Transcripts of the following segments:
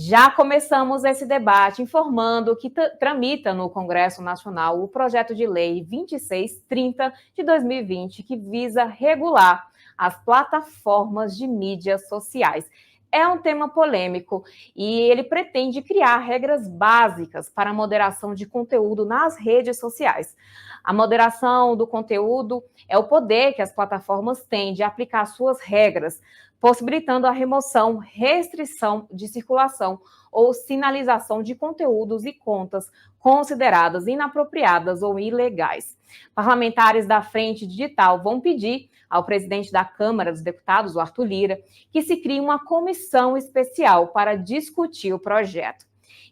Já começamos esse debate informando que tramita no Congresso Nacional o projeto de lei 2630 de 2020, que visa regular as plataformas de mídias sociais. É um tema polêmico e ele pretende criar regras básicas para a moderação de conteúdo nas redes sociais. A moderação do conteúdo é o poder que as plataformas têm de aplicar suas regras, possibilitando a remoção, restrição de circulação ou sinalização de conteúdos e contas consideradas inapropriadas ou ilegais. Parlamentares da Frente Digital vão pedir ao presidente da Câmara dos Deputados, o Arthur Lira, que se crie uma comissão especial para discutir o projeto.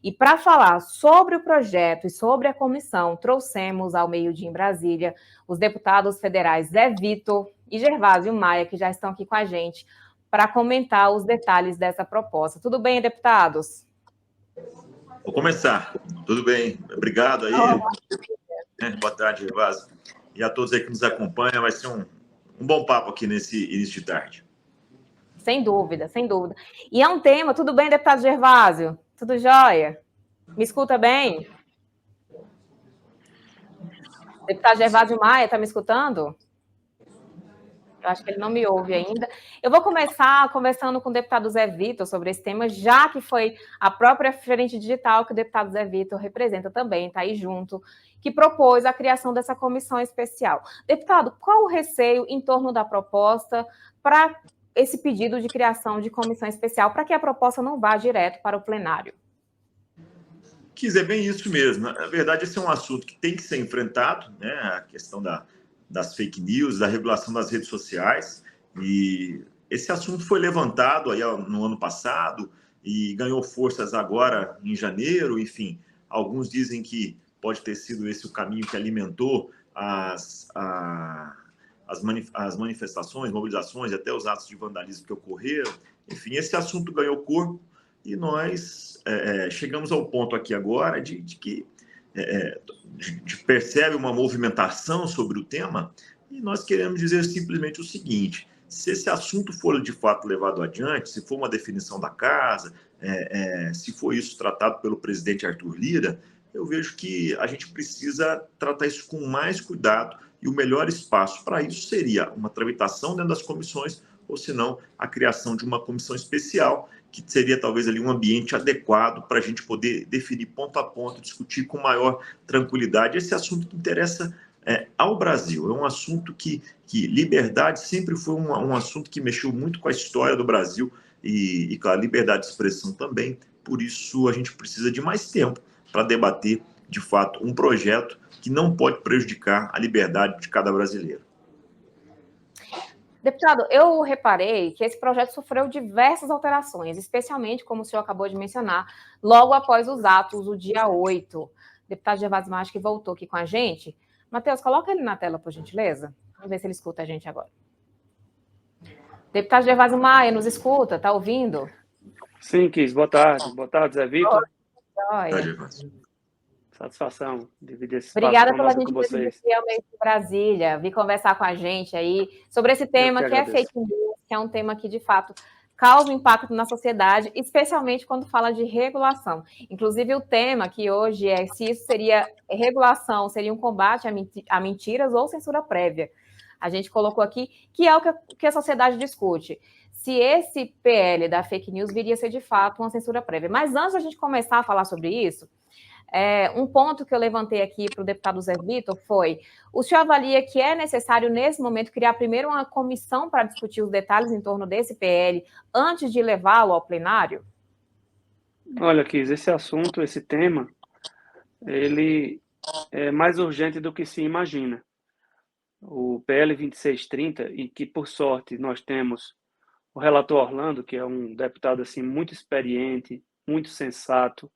E para falar sobre o projeto e sobre a comissão, trouxemos ao meio-dia em Brasília os deputados federais Zé Vitor e Gervásio Maia, que já estão aqui com a gente, para comentar os detalhes dessa proposta. Tudo bem, deputados? Vou começar. Tudo bem. Obrigado aí. Boa tarde, Gervásio. E a todos aí que nos acompanham. Vai ser um bom papo aqui nesse início de tarde. Sem dúvida, sem dúvida. E é um tema... Tudo bem, deputado Gervásio? Tudo jóia? Me escuta bem? Deputado Gervásio Maia, está me escutando? Eu acho que ele não me ouve ainda. Eu vou começar conversando com o deputado Zé Vitor sobre esse tema, já que foi a própria Frente Digital, que o deputado Zé Vitor representa também, está aí junto, que propôs a criação dessa comissão especial. Deputado, qual o receio em torno da proposta para esse pedido de criação de comissão especial, para que a proposta não vá direto para o plenário? É bem isso mesmo. Na verdade, esse é um assunto que tem que ser enfrentado, né? A questão das fake news, da regulação das redes sociais. E esse assunto foi levantado aí no ano passado e ganhou forças agora em janeiro. Enfim, alguns dizem que pode ter sido esse o caminho que alimentou as manifestações, mobilizações e até os atos de vandalismo que ocorreram. Enfim, esse assunto ganhou corpo e nós chegamos ao ponto aqui agora de que percebe uma movimentação sobre o tema, e nós queremos dizer simplesmente o seguinte: se esse assunto for de fato levado adiante, se for uma definição da casa, se for isso tratado pelo presidente Arthur Lira, eu vejo que a gente precisa tratar isso com mais cuidado, e o melhor espaço para isso seria uma tramitação dentro das comissões, ou se não, a criação de uma comissão especial, que seria talvez ali um ambiente adequado para a gente poder definir ponto a ponto, discutir com maior tranquilidade esse assunto que interessa ao Brasil. É um assunto que liberdade sempre foi um assunto que mexeu muito com a história do Brasil e claro, liberdade de expressão também. Por isso, a gente precisa de mais tempo para debater, de fato, um projeto que não pode prejudicar a liberdade de cada brasileiro. Deputado, eu reparei que esse projeto sofreu diversas alterações, especialmente, como o senhor acabou de mencionar, logo após os atos, o dia 8. Deputado Gervásio Maia, que voltou aqui com a gente. Matheus, coloca ele na tela, por gentileza. Vamos ver se ele escuta a gente agora. Deputado Gervásio Maia, nos escuta? Está ouvindo? Sim, Kis. Boa tarde. Boa tarde, Zé Vitor. Boa tarde. Satisfação dividir esse espaço Obrigada pela gente com vocês. realmente em Brasília, vir conversar com a gente aí sobre esse tema que é fake news, que é um tema que, de fato, causa impacto na sociedade, especialmente quando fala de regulação. Inclusive, o tema que hoje é se isso seria regulação, seria um combate a mentiras ou censura prévia. A gente colocou aqui que é o que a sociedade discute. Se esse PL da fake news viria a ser, de fato, uma censura prévia. Mas antes da gente começar a falar sobre isso, um ponto que eu levantei aqui para o deputado Zé Vitor foi: o senhor avalia que é necessário, nesse momento, criar primeiro uma comissão para discutir os detalhes em torno desse PL antes de levá-lo ao plenário? Olha, Kis, esse assunto, esse tema, ele é mais urgente do que se imagina. O PL 2630, e que, por sorte, nós temos o relator Orlando, que é um deputado assim, muito experiente, muito sensato,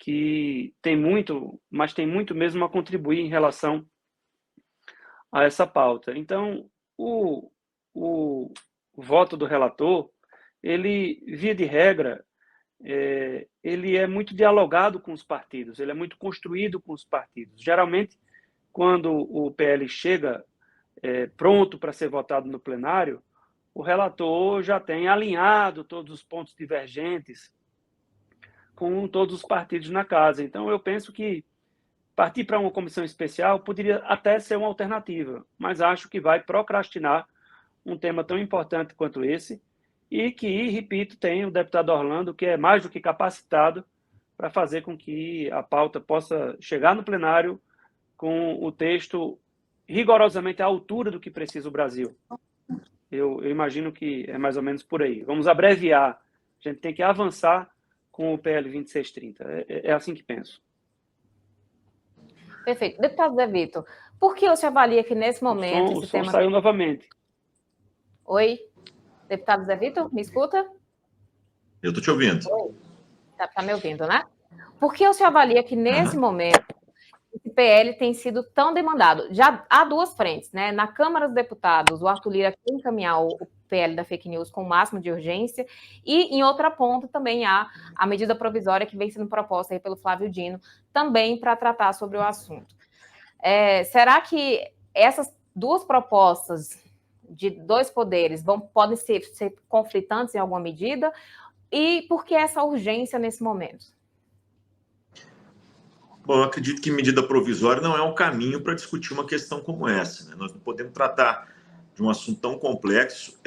que tem muito, mas tem muito mesmo a contribuir em relação a essa pauta. Então, o voto do relator, ele, via de regra, ele é muito dialogado com os partidos, ele é muito construído com os partidos. Geralmente, quando o PL chega pronto para ser votado no plenário, o relator já tem alinhado todos os pontos divergentes com todos os partidos na casa. Então, eu penso que partir para uma comissão especial poderia até ser uma alternativa, mas acho que vai procrastinar um tema tão importante quanto esse e que, repito, tem o deputado Orlando, que é mais do que capacitado para fazer com que a pauta possa chegar no plenário com o texto rigorosamente à altura do que precisa o Brasil. Eu imagino que é mais ou menos por aí. Vamos abreviar. A gente tem que avançar com o PL 2630. É assim que penso. Perfeito. Deputado Zé Vitor, por que você avalia que nesse momento O som saiu novamente. Oi? Deputado Zé Vitor, me escuta? Eu estou te ouvindo. Oi. Tá me ouvindo, né? Por que você avalia que nesse momento esse PL tem sido tão demandado? Já há duas frentes, né? Na Câmara dos Deputados, o Arthur Lira quer encaminhar o PL da fake news com o máximo de urgência, e em outra ponta também há a medida provisória que vem sendo proposta aí pelo Flávio Dino, também para tratar sobre o assunto. Será que essas duas propostas de dois poderes podem ser conflitantes em alguma medida? E por que essa urgência nesse momento? Bom, eu acredito que medida provisória não é um caminho para discutir uma questão como essa, né? Nós não podemos tratar de um assunto tão complexo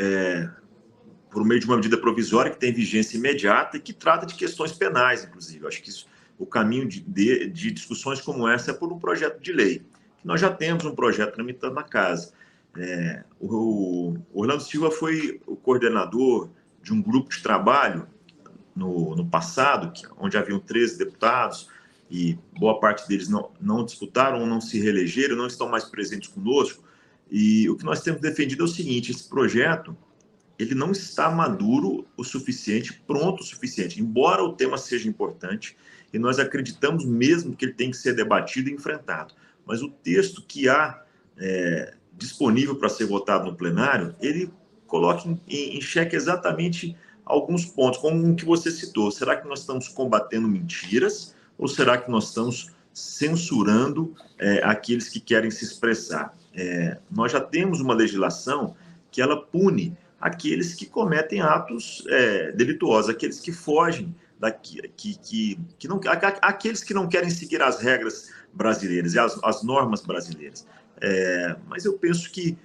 por meio de uma medida provisória que tem vigência imediata e que trata de questões penais, inclusive. Eu acho que o caminho de discussões como essa é por um projeto de lei. Nós já temos um projeto tramitando na casa. O Orlando Silva foi o coordenador de um grupo de trabalho no passado, onde haviam 13 deputados, e boa parte deles não disputaram ou não se reelegeram, não estão mais presentes conosco. E o que nós temos defendido é o seguinte: esse projeto ele não está maduro o suficiente, pronto o suficiente, embora o tema seja importante, e nós acreditamos mesmo que ele tem que ser debatido e enfrentado. Mas o texto que há disponível para ser votado no plenário, ele coloca em xeque exatamente alguns pontos, como o que você citou. Será que nós estamos combatendo mentiras ou será que nós estamos censurando aqueles que querem se expressar? Nós já temos uma legislação que ela pune aqueles que cometem atos delituosos, aqueles que fogem, aqueles que não querem seguir as regras brasileiras e as normas brasileiras. Mas eu penso que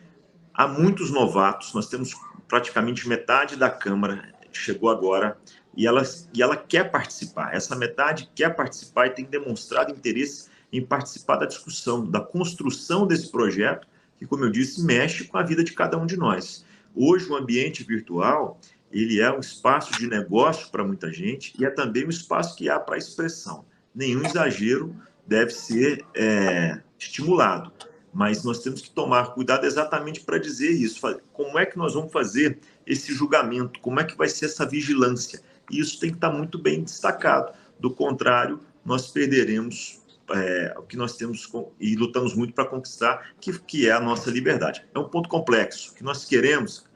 há muitos novatos, nós temos praticamente metade da Câmara chegou agora e ela quer participar. Essa metade quer participar e tem demonstrado interesse em participar da discussão, da construção desse projeto, que, como eu disse, mexe com a vida de cada um de nós. Hoje, o ambiente virtual, ele é um espaço de negócio para muita gente e é também um espaço que há para expressão. Nenhum exagero deve ser estimulado, mas nós temos que tomar cuidado exatamente para dizer isso. Como é que nós vamos fazer esse julgamento? Como é que vai ser essa vigilância? E isso tem que estar muito bem destacado. Do contrário, nós perderemos o que nós temos e lutamos muito para conquistar, que é a nossa liberdade. É um ponto complexo. O que nós queremos,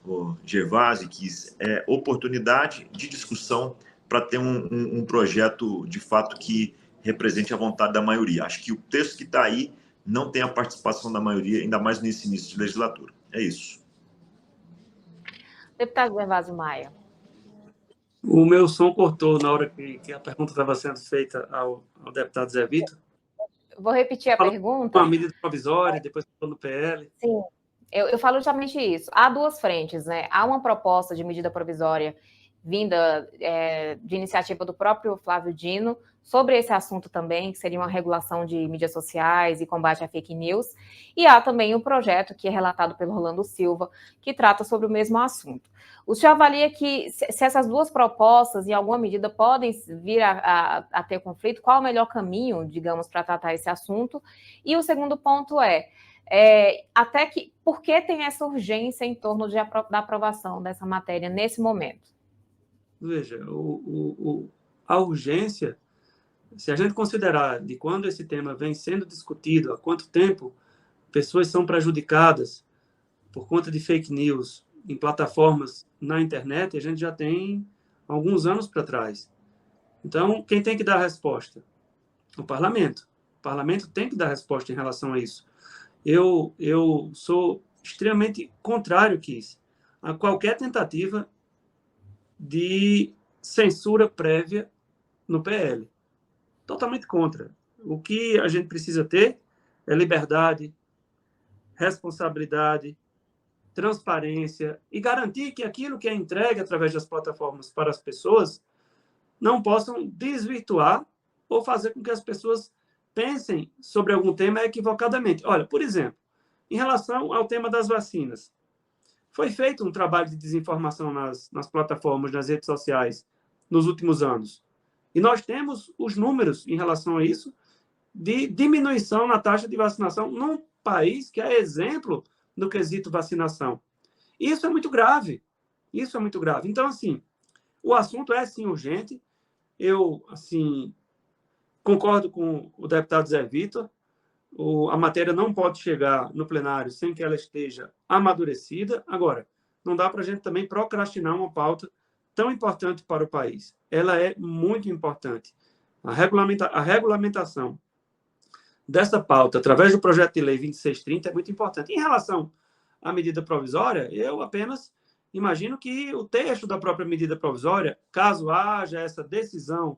o Gervásio quis, é oportunidade de discussão para ter um projeto, de fato, que represente a vontade da maioria. Acho que o texto que está aí não tem a participação da maioria, ainda mais nesse início de legislatura. É isso. Deputado Gervásio Maia. O meu som cortou na hora que a pergunta estava sendo feita ao deputado Zé Vitor. Vou repetir a pergunta. Com a medida provisória, depois falou no PL. Sim, eu falo justamente isso. Há duas frentes, né? Há uma proposta de medida provisória vinda de iniciativa do próprio Flávio Dino sobre esse assunto também, que seria uma regulação de mídias sociais e combate à fake news. E há também um projeto que é relatado pelo Orlando Silva, que trata sobre o mesmo assunto. O senhor avalia que, se essas duas propostas, em alguma medida, podem vir a ter conflito, qual o melhor caminho, digamos, para tratar esse assunto? E o segundo ponto por que tem essa urgência em torno da aprovação dessa matéria nesse momento? Veja, a urgência, se a gente considerar de quando esse tema vem sendo discutido, há quanto tempo pessoas são prejudicadas por conta de fake news em plataformas na internet, a gente já tem alguns anos para trás. Então, quem tem que dar a resposta? O parlamento. O parlamento tem que dar resposta em relação a isso. Eu sou extremamente contrário, Kiss, a qualquer tentativa de censura prévia no PL. Totalmente contra. O que a gente precisa ter é liberdade, responsabilidade, transparência e garantir que aquilo que é entregue através das plataformas para as pessoas não possam desvirtuar ou fazer com que as pessoas pensem sobre algum tema equivocadamente. Olha, por exemplo, em relação ao tema das vacinas, foi feito um trabalho de desinformação nas plataformas, nas redes sociais, nos últimos anos. E nós temos os números em relação a isso de diminuição na taxa de vacinação num país que é exemplo no quesito vacinação. Isso é muito grave. Isso é muito grave. Então, assim, o assunto é, sim, urgente. Eu, assim, concordo com o deputado Zé Vitor. A matéria não pode chegar no plenário sem que ela esteja amadurecida. Agora, não dá para a gente também procrastinar uma pauta tão importante para o país. Ela é muito importante. A regulamentação dessa pauta, através do projeto de lei 2630, é muito importante. Em relação à medida provisória, eu apenas imagino que o texto da própria medida provisória, caso haja essa decisão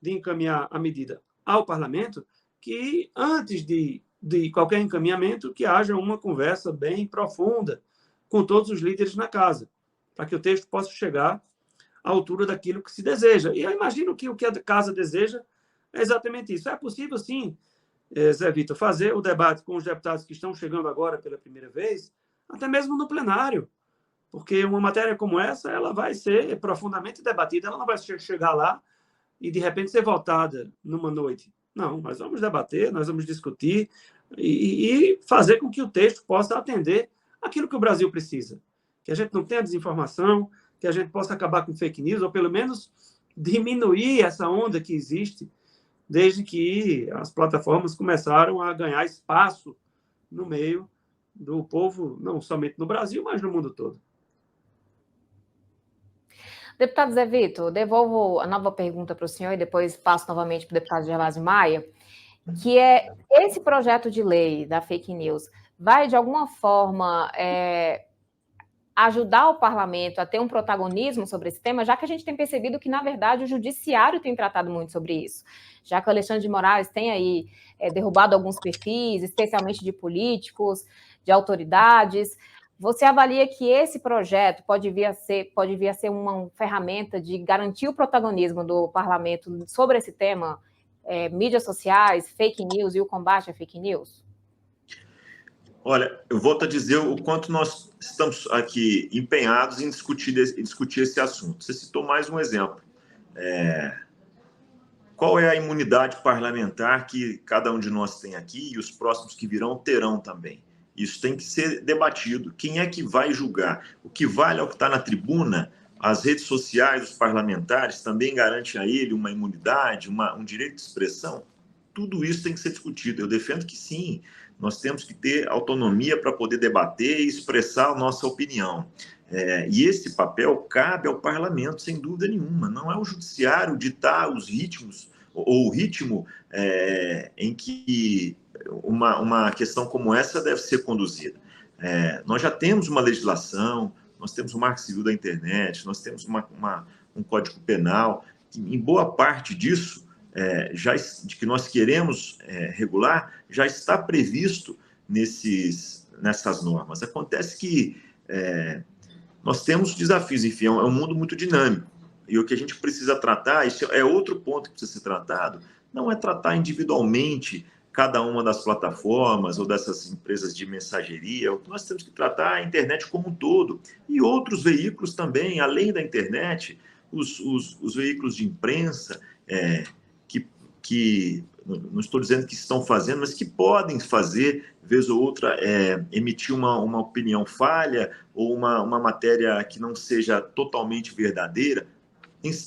de encaminhar a medida ao parlamento, que antes de qualquer encaminhamento, que haja uma conversa bem profunda com todos os líderes na casa, para que o texto possa chegar à altura daquilo que se deseja. E eu imagino que o que a casa deseja é exatamente isso. É possível, sim, Zé Vitor, fazer o debate com os deputados que estão chegando agora pela primeira vez, até mesmo no plenário, porque uma matéria como essa, ela vai ser profundamente debatida, ela não vai chegar lá e, de repente, ser votada numa noite. Não, nós vamos debater, nós vamos discutir e fazer com que o texto possa atender aquilo que o Brasil precisa. Que a gente não tenha desinformação, que a gente possa acabar com fake news, ou pelo menos diminuir essa onda que existe desde que as plataformas começaram a ganhar espaço no meio do povo, não somente no Brasil, mas no mundo todo. Deputado Zé Vitor, devolvo a nova pergunta para o senhor e depois passo novamente para o deputado Gervásio Maia, que é esse projeto de lei da fake news vai, de alguma forma, ajudar o parlamento a ter um protagonismo sobre esse tema, já que a gente tem percebido que, na verdade, o judiciário tem tratado muito sobre isso, já que o Alexandre de Moraes tem aí derrubado alguns perfis, especialmente de políticos, de autoridades. Você avalia que esse projeto pode vir a ser uma ferramenta de garantir o protagonismo do parlamento sobre esse tema, mídias sociais, fake news e o combate à fake news? Olha, eu volto a dizer o quanto nós estamos aqui empenhados em discutir esse assunto. Você citou mais um exemplo. Qual é a imunidade parlamentar que cada um de nós tem aqui e os próximos que virão terão também? Isso tem que ser debatido. Quem é que vai julgar? O que vale é o que está na tribuna. As redes sociais, os parlamentares também garantem a ele uma imunidade, um direito de expressão. Tudo isso tem que ser discutido. Eu defendo que sim, nós temos que ter autonomia para poder debater e expressar a nossa opinião. E esse papel cabe ao parlamento, sem dúvida nenhuma. Não é o judiciário ditar os ritmos, ou o ritmo em que uma questão como essa deve ser conduzida. Nós já temos uma legislação, nós temos o Marco Civil da Internet, nós temos um Código Penal, que, em boa parte disso, de que nós queremos regular, já está previsto nessas normas. Acontece que nós temos desafios, enfim, é um mundo muito dinâmico. E o que a gente precisa tratar, isso é outro ponto que precisa ser tratado, não é tratar individualmente cada uma das plataformas ou dessas empresas de mensageria. Nós temos que tratar a internet como um todo. E outros veículos também, além da internet, os veículos de imprensa, que não estou dizendo que estão fazendo, mas que podem fazer, vez ou outra, emitir uma opinião falha ou uma matéria que não seja totalmente verdadeira,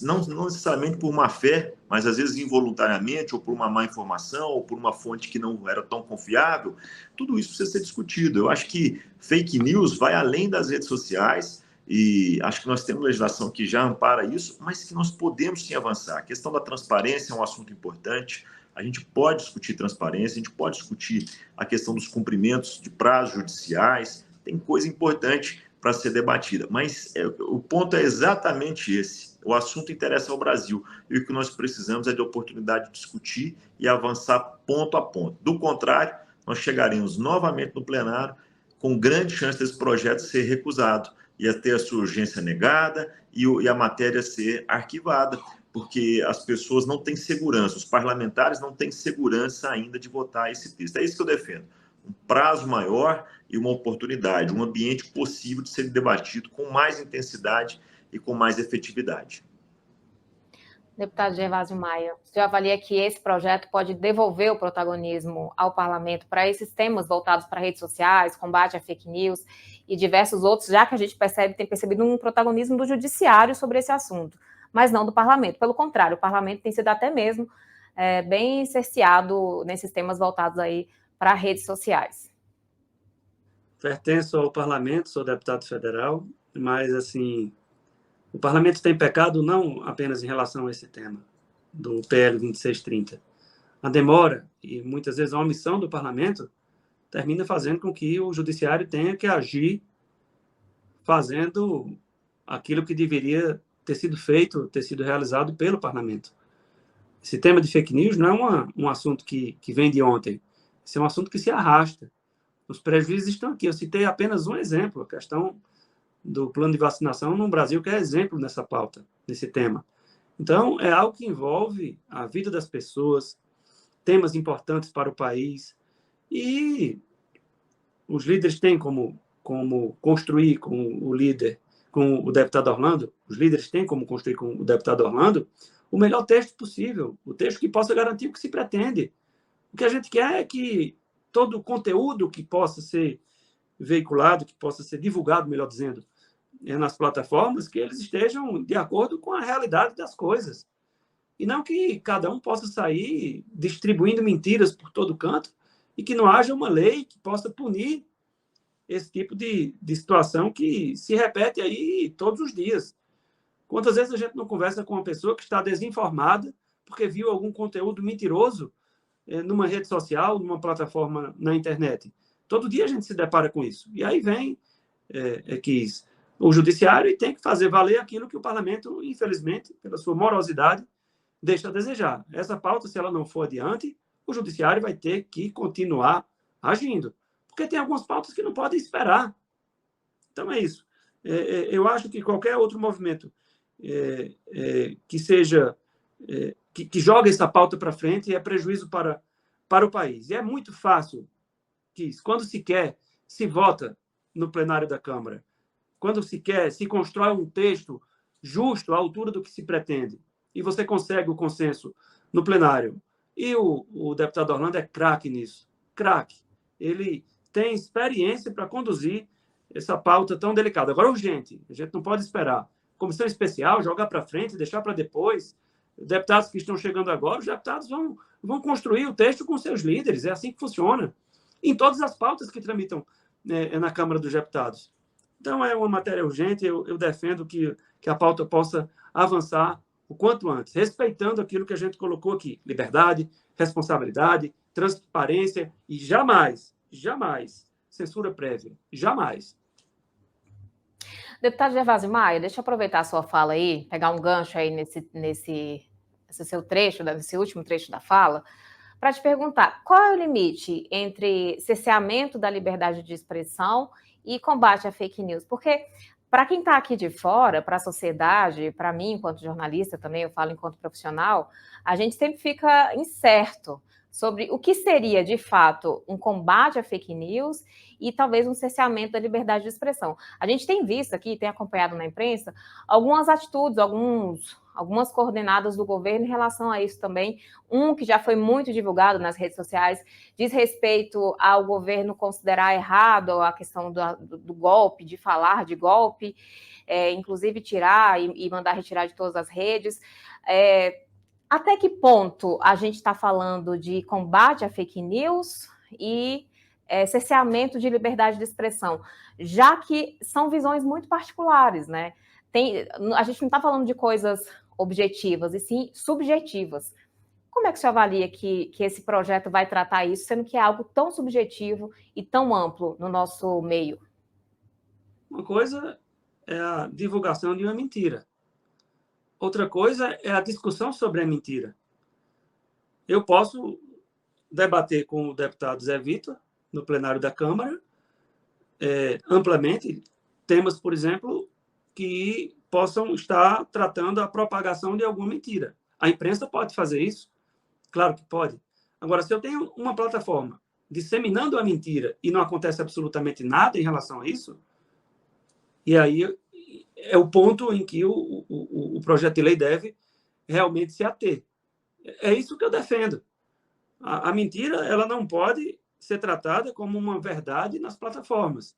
não necessariamente por má fé, mas às vezes involuntariamente, ou por uma má informação, ou por uma fonte que não era tão confiável. Tudo isso precisa ser discutido. Eu acho que fake news vai além das redes sociais, e acho que nós temos legislação que já ampara isso, mas que nós podemos sim avançar. A questão da transparência é um assunto importante. A gente pode discutir transparência, a gente pode discutir a questão dos cumprimentos de prazos judiciais, tem coisa importante para ser debatida, mas o ponto é exatamente esse. O assunto interessa ao Brasil e o que nós precisamos é de oportunidade de discutir e avançar ponto a ponto. Do contrário, nós chegaremos novamente no plenário com grande chance desse projeto ser recusado e a ter a sua urgência negada e a matéria ser arquivada, porque as pessoas não têm segurança, os parlamentares não têm segurança ainda de votar esse texto. É isso que eu defendo. Um prazo maior e uma oportunidade, um ambiente possível de ser debatido com mais intensidade e com mais efetividade. Deputado Gervásio Maia, o senhor avalia que esse projeto pode devolver o protagonismo ao parlamento para esses temas voltados para redes sociais, combate a fake news e diversos outros, já que a gente tem percebido um protagonismo do judiciário sobre esse assunto, mas não do parlamento. Pelo contrário, o parlamento tem sido até mesmo bem cerceado nesses temas voltados aí para redes sociais. Pertenço ao parlamento, sou deputado federal, mas, assim, o parlamento tem pecado não apenas em relação a esse tema, do PL 2630. A demora e, muitas vezes, a omissão do parlamento termina fazendo com que o judiciário tenha que agir fazendo aquilo que deveria ter sido feito, ter sido realizado pelo parlamento. Esse tema de fake news não é um assunto que vem de ontem. Esse é um assunto que se arrasta. Os prejuízos estão aqui. Eu citei apenas um exemplo, a questão do plano de vacinação no Brasil, que é exemplo nessa pauta, nesse tema. Então, é algo que envolve a vida das pessoas, temas importantes para o país, e os líderes têm como construir com o líder, com o deputado Orlando, os líderes têm como construir com o deputado Orlando o melhor texto possível, o texto que possa garantir o que se pretende. O que a gente quer é que todo o conteúdo que possa ser veiculado, que possa ser divulgado, melhor dizendo, nas plataformas, que eles estejam de acordo com a realidade das coisas. E não que cada um possa sair distribuindo mentiras por todo canto e que não haja uma lei que possa punir esse tipo de situação que se repete aí todos os dias. Quantas vezes a gente não conversa com uma pessoa que está desinformada porque viu algum conteúdo mentiroso numa rede social, numa plataforma na internet? Todo dia a gente se depara com isso. E aí vem o judiciário e tem que fazer valer aquilo que o parlamento, infelizmente, pela sua morosidade, deixa a desejar. Essa pauta, se ela não for adiante, o judiciário vai ter que continuar agindo. Porque tem algumas pautas que não podem esperar. Então é isso. Eu acho que qualquer outro movimento que seja... que joga essa pauta para frente é prejuízo para o país. E é muito fácil que, quando se quer, se vota no plenário da Câmara. Quando se quer, se constrói um texto justo à altura do que se pretende. E você consegue o consenso no plenário. E o deputado Orlando é craque nisso. Craque. Ele tem experiência para conduzir essa pauta tão delicada. Agora, urgente. A gente não pode esperar. Comissão especial, jogar para frente, deixar para depois. Deputados que estão chegando agora, os deputados vão construir o texto com seus líderes. É assim que funciona. Em todas as pautas que tramitam na Câmara dos Deputados. Então, é uma matéria urgente. Eu defendo que a pauta possa avançar o quanto antes, respeitando aquilo que a gente colocou aqui. Liberdade, responsabilidade, transparência e jamais censura prévia. Jamais. Deputado Gervásio Maia, deixa eu aproveitar a sua fala aí, pegar um gancho aí nesse seu trecho, nesse último trecho da fala, para te perguntar, qual é o limite entre cerceamento da liberdade de expressão e combate à fake news? Porque, para quem está aqui de fora, para a sociedade, para mim, enquanto jornalista também, eu falo enquanto profissional, a gente sempre fica incerto sobre o que seria, de fato, um combate à fake news e talvez um cerceamento da liberdade de expressão. A gente tem visto aqui, tem acompanhado na imprensa, algumas atitudes, algumas coordenadas do governo em relação a isso também. Um que já foi muito divulgado nas redes sociais diz respeito ao governo considerar errado a questão do golpe, de falar de golpe, inclusive tirar e mandar retirar de todas as redes. Até que ponto a gente está falando de combate à fake news e cerceamento de liberdade de expressão? Já que são visões muito particulares, né? A gente não está falando de coisas objetivas, e sim subjetivas. Como é que você avalia que esse projeto vai tratar isso, sendo que é algo tão subjetivo e tão amplo no nosso meio? Uma coisa é a divulgação de uma mentira. Outra coisa é a discussão sobre a mentira. Eu posso debater com o deputado Zé Vitor, no plenário da Câmara, amplamente, temas, por exemplo, que possam estar tratando a propagação de alguma mentira. A imprensa pode fazer isso? Claro que pode. Agora, se eu tenho uma plataforma disseminando a mentira e não acontece absolutamente nada em relação a isso, e aí é o ponto em que o projeto de lei deve realmente se ater. É isso que eu defendo. A mentira, ela não pode ser tratada como uma verdade nas plataformas.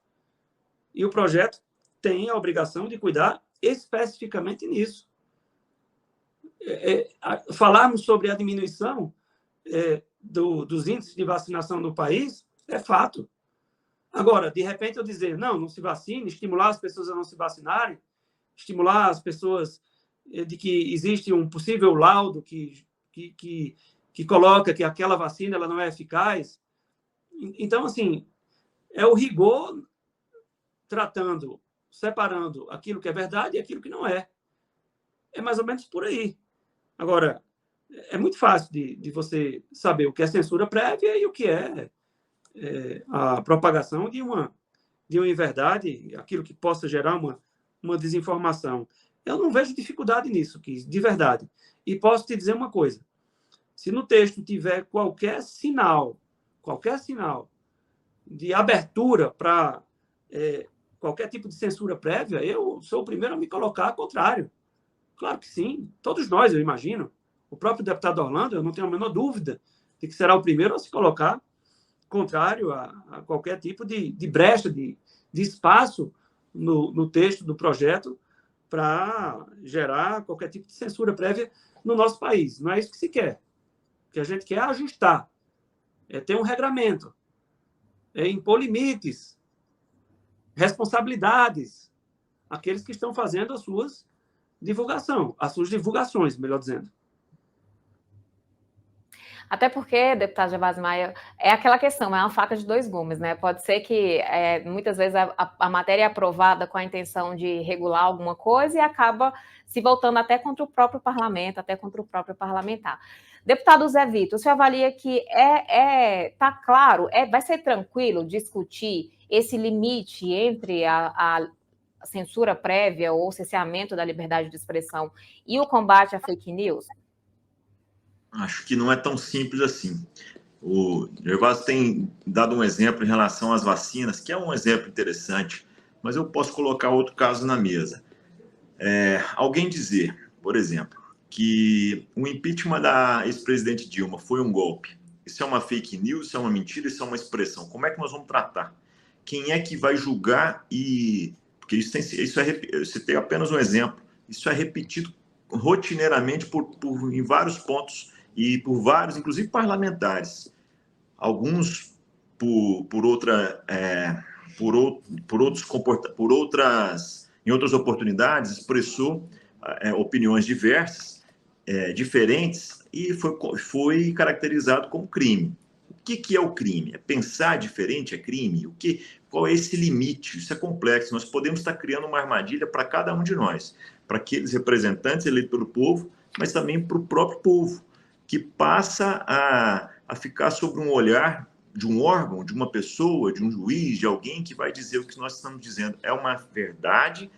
E o projeto tem a obrigação de cuidar especificamente nisso. Falarmos sobre a diminuição dos índices de vacinação no país é fato. Agora, de repente, eu dizer, não se vacine, estimular as pessoas a não se vacinarem, estimular as pessoas de que existe um possível laudo que coloca que aquela vacina ela não é eficaz. Então, assim, é o rigor separando aquilo que é verdade e aquilo que não é. É mais ou menos por aí. Agora, é muito fácil de você saber o que é censura prévia e o que é a propagação de uma inverdade, aquilo que possa gerar uma desinformação. Eu não vejo dificuldade nisso, de verdade. E posso te dizer uma coisa. Se no texto tiver qualquer sinal de abertura para qualquer tipo de censura prévia, eu sou o primeiro a me colocar ao contrário. Claro que sim. Todos nós, eu imagino. O próprio deputado Orlando, eu não tenho a menor dúvida de que será o primeiro a se colocar contrário a qualquer tipo de brecha, de espaço no texto do projeto para gerar qualquer tipo de censura prévia no nosso país. Não é isso que se quer. O que a gente quer é ajustar, é ter um regramento, é impor limites, responsabilidades àqueles que estão fazendo as suas divulgações, melhor dizendo. Até porque, deputado Gervásio Maia, é aquela questão, é uma faca de dois gumes, né? Pode ser que muitas vezes a matéria é aprovada com a intenção de regular alguma coisa e acaba se voltando até contra o próprio parlamento, até contra o próprio parlamentar. Deputado Zé Vitor, o senhor avalia que tá claro, vai ser tranquilo discutir esse limite entre a censura prévia ou cerceamento da liberdade de expressão e o combate à fake news? Acho que não é tão simples assim. O Gervásio tem dado um exemplo em relação às vacinas, que é um exemplo interessante, mas eu posso colocar outro caso na mesa. Alguém dizer, por exemplo, que o impeachment da ex-presidente Dilma foi um golpe. Isso é uma fake news, isso é uma mentira, isso é uma expressão. Como é que nós vamos tratar? Quem é que vai julgar? Porque você tem apenas um exemplo. Isso é repetido rotineiramente em vários pontos e por vários, inclusive parlamentares. Alguns em outras oportunidades expressou opiniões diversas, diferentes, e foi caracterizado como crime. O que é o crime? É pensar diferente é crime? Qual é esse limite? Isso é complexo. Nós podemos estar criando uma armadilha para cada um de nós, para aqueles representantes eleitos pelo povo, mas também para o próprio povo, que passa a ficar sob um olhar de um órgão, de uma pessoa, de um juiz, de alguém que vai dizer o que nós estamos dizendo. É uma verdade,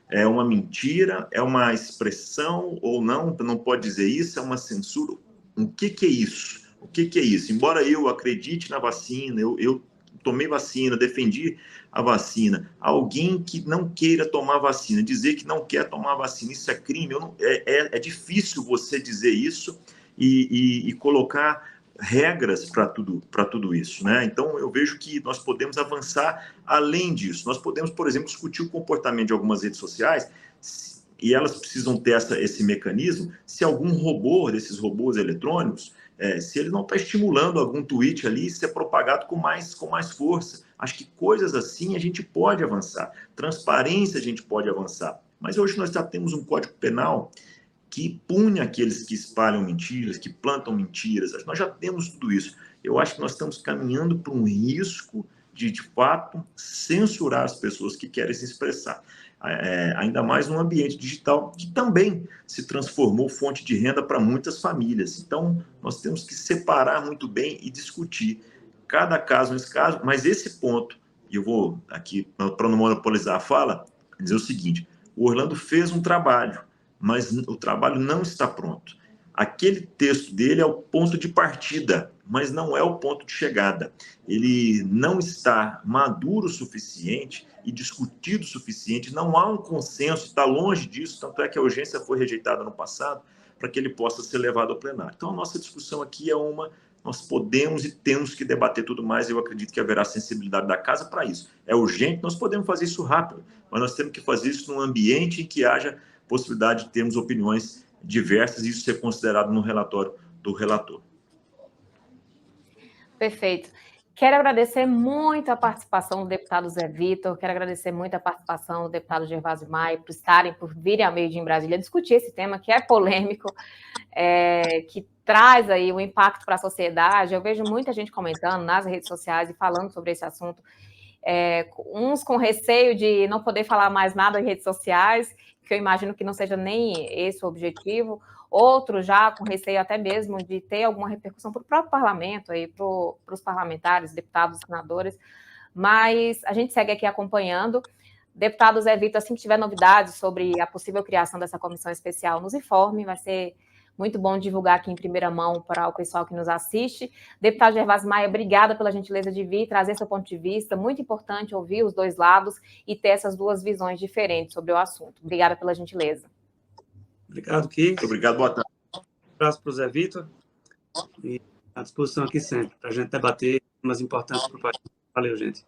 é uma mentira, é uma expressão ou não pode dizer isso, é uma censura. O que é isso? O que é isso? Embora eu acredite na vacina, eu tomei vacina, defendi a vacina, alguém que não queira tomar vacina, dizer que não quer tomar vacina, isso é crime? É difícil você dizer isso e colocar regras para tudo isso, né? Então, eu vejo que nós podemos avançar além disso. Nós podemos, por exemplo, discutir o comportamento de algumas redes sociais e elas precisam ter esse mecanismo se algum robô, desses robôs eletrônicos, se ele não está estimulando algum tweet ali, ser propagado com mais força. Acho que coisas assim a gente pode avançar. Transparência a gente pode avançar. Mas hoje nós já temos um Código Penal que pune aqueles que espalham mentiras, que plantam mentiras. Nós já temos tudo isso. Eu acho que nós estamos caminhando para um risco de fato, censurar as pessoas que querem se expressar. ainda mais num ambiente digital que também se transformou fonte de renda para muitas famílias. Então, nós temos que separar muito bem e discutir cada caso nesse caso, mas esse ponto, e eu vou aqui, para não monopolizar a fala, dizer o seguinte: o Orlando fez um trabalho, mas o trabalho não está pronto. Aquele texto dele é o ponto de partida, mas não é o ponto de chegada. Ele não está maduro o suficiente e discutido o suficiente, não há um consenso, está longe disso, tanto é que a urgência foi rejeitada no passado, para que ele possa ser levado ao plenário. Então, a nossa discussão aqui é nós podemos e temos que debater tudo mais, eu acredito que haverá sensibilidade da casa para isso. É urgente, nós podemos fazer isso rápido, mas nós temos que fazer isso num ambiente em que haja possibilidade de termos opiniões diversas e isso ser considerado no relatório do relator. Perfeito. Quero agradecer muito a participação do deputado Zé Vitor, quero agradecer muito a participação do deputado Gervásio Maia por virem a meio dia em Brasília discutir esse tema que é polêmico, que traz aí um impacto para a sociedade. Eu vejo muita gente comentando nas redes sociais e falando sobre esse assunto, uns com receio de não poder falar mais nada em redes sociais, que eu imagino que não seja nem esse o objetivo, outros já com receio até mesmo de ter alguma repercussão para o próprio parlamento, para os parlamentares, deputados, senadores, mas a gente segue aqui acompanhando. Deputado Zé Vitor, assim que tiver novidades sobre a possível criação dessa comissão especial, nos informe, vai ser muito bom divulgar aqui em primeira mão para o pessoal que nos assiste. Deputado Gervásio Maia, obrigada pela gentileza de vir trazer seu ponto de vista. Muito importante ouvir os dois lados e ter essas duas visões diferentes sobre o assunto. Obrigada pela gentileza. Obrigado, Kiko. Muito obrigado, boa tarde. Um abraço para o Zé Vitor e à disposição aqui sempre, para a gente debater temas importantes para o país. Valeu, gente.